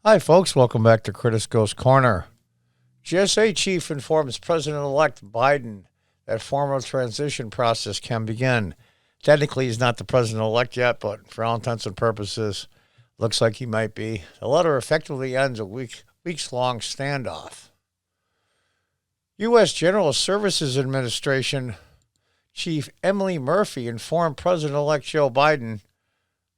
Hi, folks. Welcome back to Critis Ghost Corner. GSA chief informs President-elect Biden that formal transition process can begin. Technically, he's not the president-elect yet, but for all intents and purposes, looks like he might be. The letter effectively ends a weeks-long standoff. U.S. General Services Administration Chief Emily Murphy informed President-elect Joe Biden,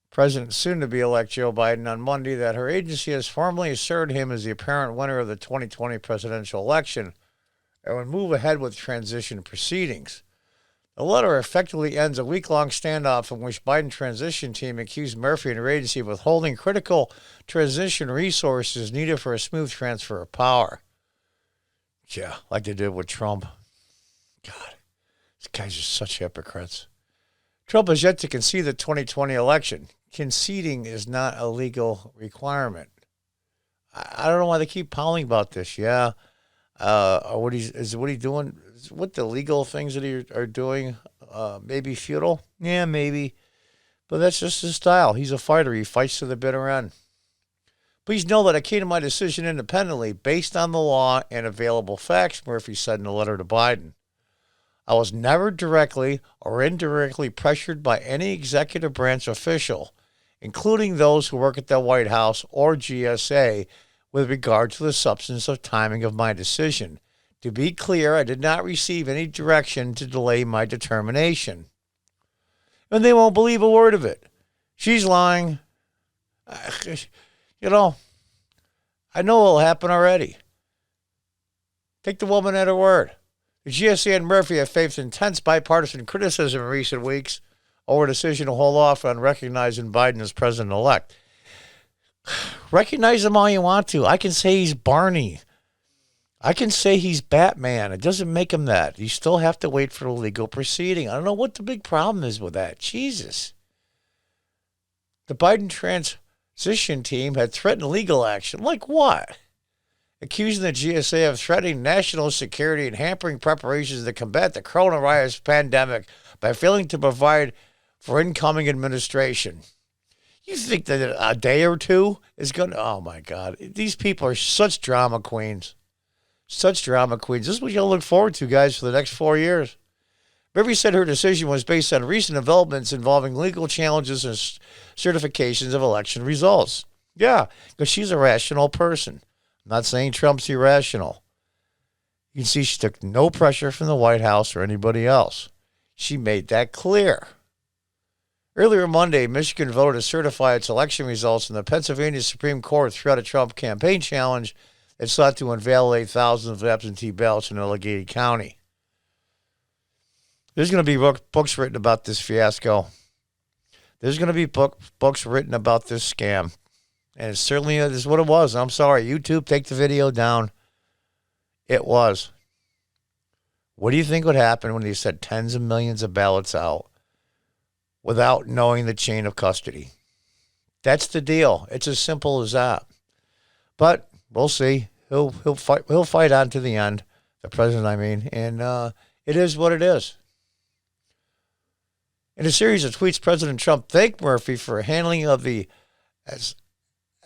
President soon-to-be-elect Joe Biden, on Monday that her agency has formally asserted him as the apparent winner of the 2020 presidential election and would move ahead with transition proceedings. The letter effectively ends a week-long standoff in which Biden transition team accused Murphy and her agency of withholding critical transition resources needed for a smooth transfer of power. Yeah, like they did with Trump. God, these guys are such hypocrites. Trump has yet to concede the 2020 election. Conceding is not a legal requirement. I don't know why they keep pounding about this. Yeah, what he's doing, what the legal things that he are doing, maybe futile. Yeah, maybe, but that's just his style. He's a fighter. He fights to the bitter end. Please know that I came to my decision independently, based on the law and available facts, Murphy said in a letter to Biden. I was never directly or indirectly pressured by any executive branch official, including those who work at the White House or GSA, with regard to the substance of timing of my decision. To be clear, I did not receive any direction to delay my determination. And they won't believe a word of it. She's lying. You know, I know what will happen already. Take the woman at her word. The GSA and Murphy have faced intense bipartisan criticism in recent weeks over a decision to hold off on recognizing Biden as president-elect. Recognize him all you want to. I can say he's Barney. I can say he's Batman. It doesn't make him that. You still have to wait for the legal proceeding. I don't know what the big problem is with that. Jesus. The Biden transition team had threatened legal action. Like what? Accusing the GSA of threatening national security and hampering preparations to combat the coronavirus pandemic by failing to provide for incoming administration. You think that a day or two is going to... Oh, my God. These people are such drama queens. Such drama queens. This is what you'll look forward to, guys, for the next 4 years. Murphy said her decision was based on recent developments involving legal challenges and certifications of election results. Yeah, because she's a rational person. I'm not saying Trump's irrational. You can see she took no pressure from the White House or anybody else. She made that clear. Earlier Monday, Michigan voted to certify its election results, and the Pennsylvania Supreme Court threw out a Trump campaign challenge that sought to invalidate thousands of absentee ballots in Allegheny County. There's going to be books written about this fiasco. There's going to be books written about this scam. And it certainly is what it was. I'm sorry. YouTube, take the video down. It was. What do you think would happen when they sent tens of millions of ballots out without knowing the chain of custody? That's the deal. It's as simple as that. But we'll see. He'll fight on to the end. The president, I mean. And it is what it is. In a series of tweets, President Trump thanked Murphy for handling of the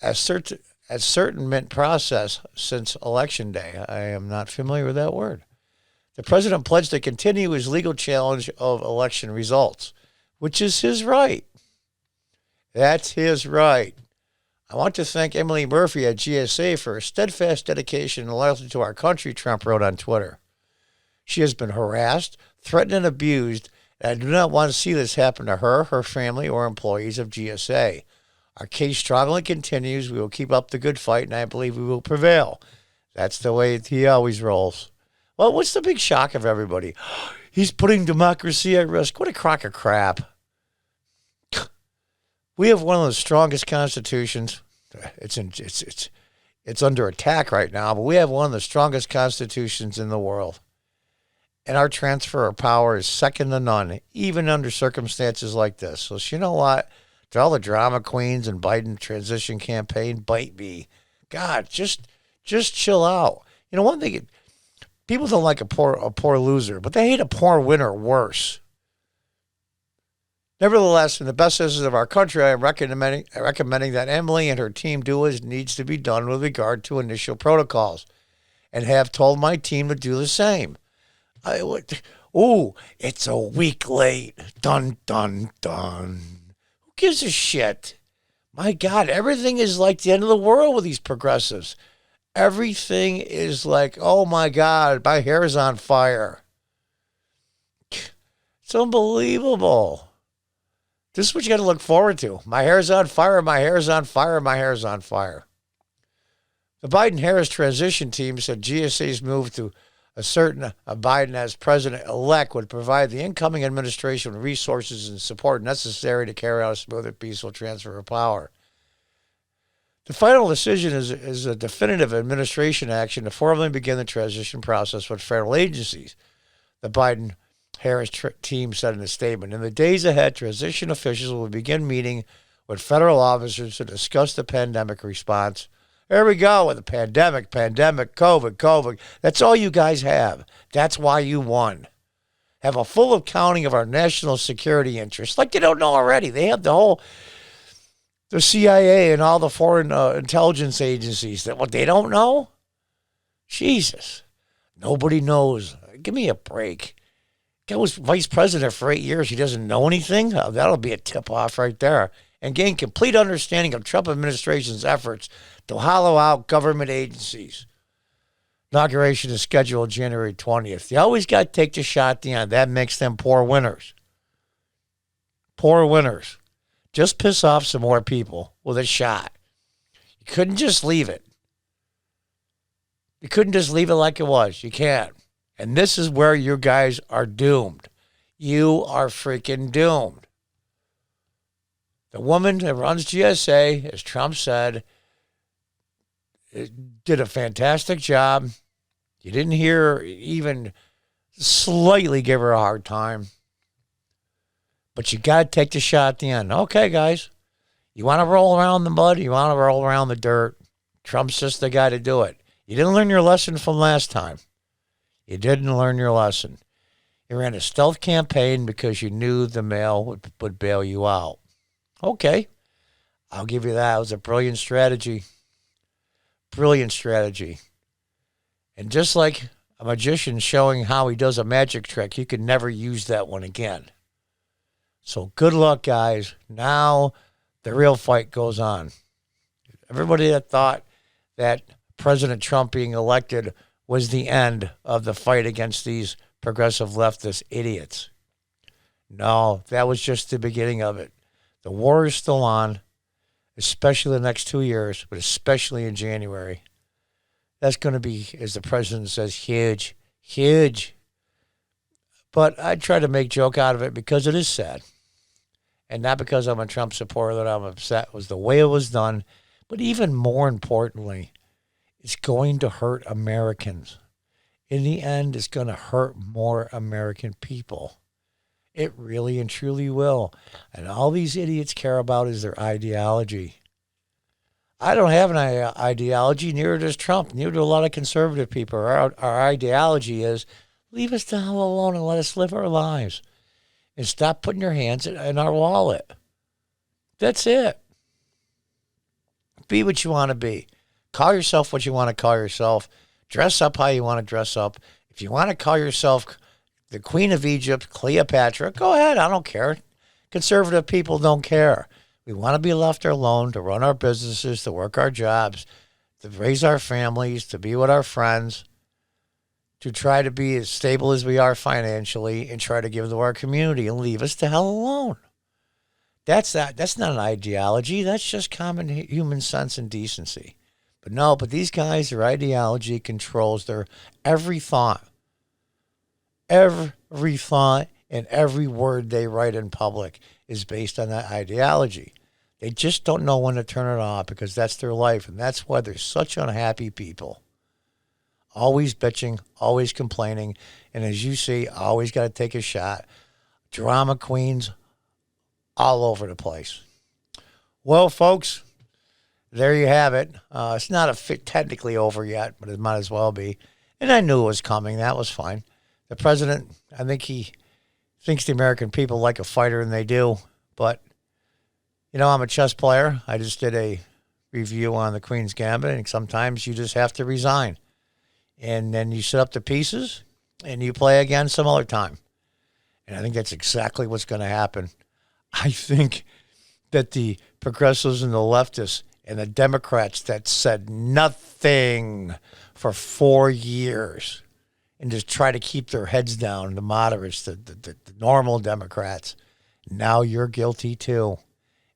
ascertainment process since Election Day. I am not familiar with that word. The president pledged to continue his legal challenge of election results, which is his right. That's his right. I want to thank Emily Murphy at GSA for her steadfast dedication and loyalty to our country, Trump wrote on Twitter. She has been harassed, threatened, and abused, and I do not want to see this happen to her, her family, or employees of GSA. Our case strongly continues. We will keep up the good fight, and I believe we will prevail. That's the way he always rolls. Well, what's the big shock of everybody? He's putting democracy at risk. What a crock of crap. We have one of the strongest constitutions. It's under attack right now, but we have one of the strongest constitutions in the world. And our transfer of power is second to none, even under circumstances like this. So you know what? To all the drama queens and Biden transition campaign, bite me. God, just chill out. You know, one thing, people don't like a poor loser, but they hate a poor winner worse. Nevertheless, in the best interest of our country, I am recommending that Emily and her team do as needs to be done with regard to initial protocols, and have told my team to do the same. It's a week late. Dun, dun, dun. Who gives a shit? My God, everything is like the end of the world with these progressives. Everything is like, oh my God, my hair is on fire. It's unbelievable. This is what you got to look forward to. My hair's on fire, my hair's on fire, my hair's on fire. The Biden-Harris transition team said GSA's move to ascertain Biden as president-elect would provide the incoming administration with resources and support necessary to carry out a smooth and peaceful transfer of power. The final decision is a definitive administration action to formally begin the transition process with federal agencies, the Biden-Harris team said in a statement. In the days ahead, transition officials will begin meeting with federal officers to discuss the pandemic response. There we go with the pandemic, COVID. That's all you guys have. That's why you won. Have a full accounting of our national security interests, like they don't know already. They have the CIA and all the foreign intelligence agencies. That what they don't know? Jesus. Nobody knows. Give me a break. Guy was vice president for 8 years. He doesn't know anything? That'll be a tip-off right there. And gain complete understanding of Trump administration's efforts to hollow out government agencies. Inauguration is scheduled January 20th. You always got to take the shot at the end. That makes them poor winners. Poor winners. Just piss off some more people with a shot. You couldn't just leave it. You couldn't just leave it like it was. You can't. And this is where you guys are doomed. You are freaking doomed. The woman that runs GSA, as Trump said, did a fantastic job. You didn't hear even slightly give her a hard time. But you got to take the shot at the end. Okay, guys. You want to roll around the mud? You want to roll around the dirt? Trump's just the guy to do it. You didn't learn your lesson from last time. You didn't learn your lesson. You ran a stealth campaign because you knew the mail would bail you out. Okay. I'll give you that. It was a brilliant strategy. Brilliant strategy. And just like a magician showing how he does a magic trick, you can never use that one again. So good luck, guys. Now the real fight goes on. Everybody that thought that President Trump being elected was the end of the fight against these progressive leftist idiots. No, that was just the beginning of it. The war is still on, especially the next 2 years, but especially in January. That's going to be, as the president says, huge, huge. But I try to make joke out of it because it is sad. And not because I'm a Trump supporter that I'm upset. It was the way it was done. But even more importantly, it's going to hurt Americans. In the end, it's going to hurt more American people. It really and truly will. And all these idiots care about is their ideology. I don't have an ideology, neither does Trump, neither do a lot of conservative people. Our ideology is, leave us the hell alone and let us live our lives. And stop putting your hands in our wallet. That's it. Be what you want to be. Call yourself what you want to call yourself. Dress up how you want to dress up. If you want to call yourself the Queen of Egypt, Cleopatra, go ahead. I don't care. Conservative people don't care. We want to be left alone to run our businesses, to work our jobs, to raise our families, to be with our friends, to try to be as stable as we are financially and try to give to our community and leave us the hell alone. That's not an ideology. That's just common human sense and decency. But these guys, their ideology controls their every thought. Every thought and every word they write in public is based on that ideology. They just don't know when to turn it off because that's their life. And that's why they're such unhappy people. Always bitching, always complaining. And as you see, always got to take a shot. Drama queens all over the place. Well, folks, there you have it. It's not technically over yet, but it might as well be. And I knew it was coming. That was fine. The president, I think he thinks the American people like a fighter, and they do. But, I'm a chess player. I just did a review on the Queen's Gambit, and sometimes you just have to resign. And then you set up the pieces, and you play again some other time. And I think that's exactly what's going to happen. I think that the progressives and the leftists and the Democrats that said nothing for 4 years and just try to keep their heads down, the moderates, the normal Democrats, now you're guilty too.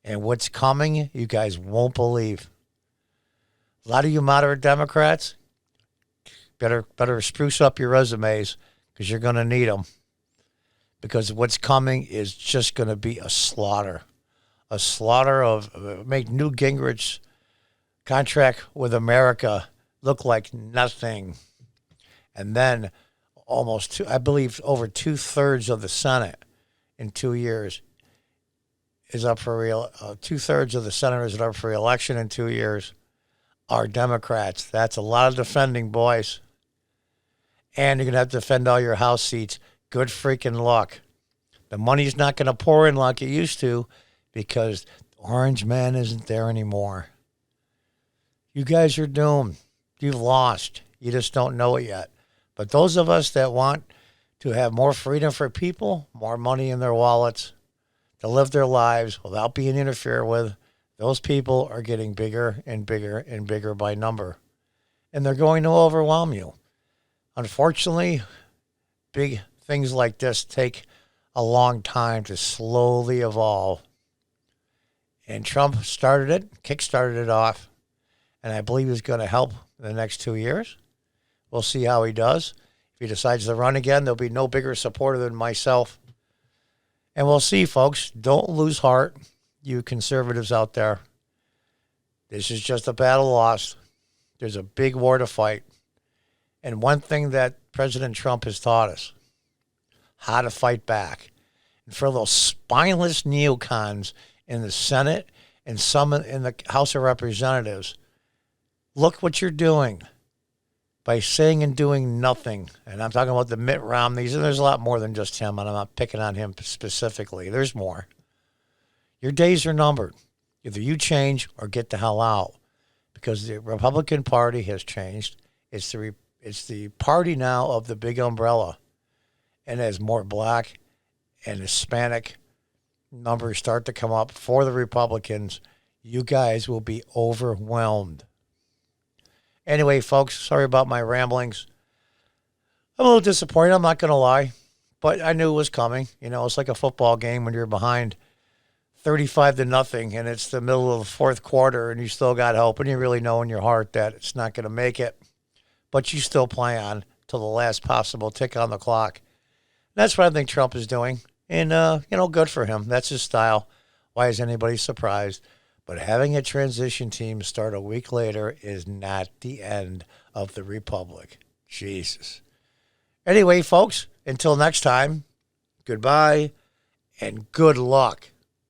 And what's coming, you guys won't believe. A lot of you moderate Democrats, better spruce up your resumes because you're going to need them. Because what's coming is just going to be a slaughter. A slaughter of, make Newt Gingrich's contract with America look like nothing. And then I believe over 2/3 of the Senate in 2 years is up for 2/3 of the senators are up for re-election in 2 years are Democrats. That's a lot of defending, boys. And you're going to have to defend all your House seats. Good freaking luck. The money's not going to pour in like it used to because Orange Man isn't there anymore. You guys are doomed. You've lost. You just don't know it yet. But those of us that want to have more freedom for people, more money in their wallets, to live their lives without being interfered with, those people are getting bigger and bigger and bigger by number. And they're going to overwhelm you. Unfortunately, big things like this take a long time to slowly evolve. And Trump kickstarted it off, and I believe he's going to help in the next 2 years. We'll see how he does. If he decides to run again, there'll be no bigger supporter than myself. And we'll see, folks. Don't lose heart, you conservatives out there. This is just a battle lost. There's a big war to fight. And one thing that President Trump has taught us, how to fight back. And for those spineless neocons in the Senate and some in the House of Representatives, look what you're doing by saying and doing nothing. And I'm talking about the Mitt Romneys, and there's a lot more than just him, and I'm not picking on him specifically. There's more. Your days are numbered. Either you change or get the hell out, because the Republican Party has changed. It's the party now of the big umbrella. And as more black and Hispanic numbers start to come up for the Republicans, you guys will be overwhelmed. Anyway, folks, sorry about my ramblings. I'm a little disappointed, I'm not going to lie. But I knew it was coming. It's like a football game when you're behind 35-0 and it's the middle of the fourth quarter and you still got hope and you really know in your heart that it's not going to make it. But you still play on till the last possible tick on the clock. That's what I think Trump is doing. And, good for him. That's his style. Why is anybody surprised? But having a transition team start a week later is not the end of the Republic. Jesus. Anyway, folks, until next time, goodbye and good luck.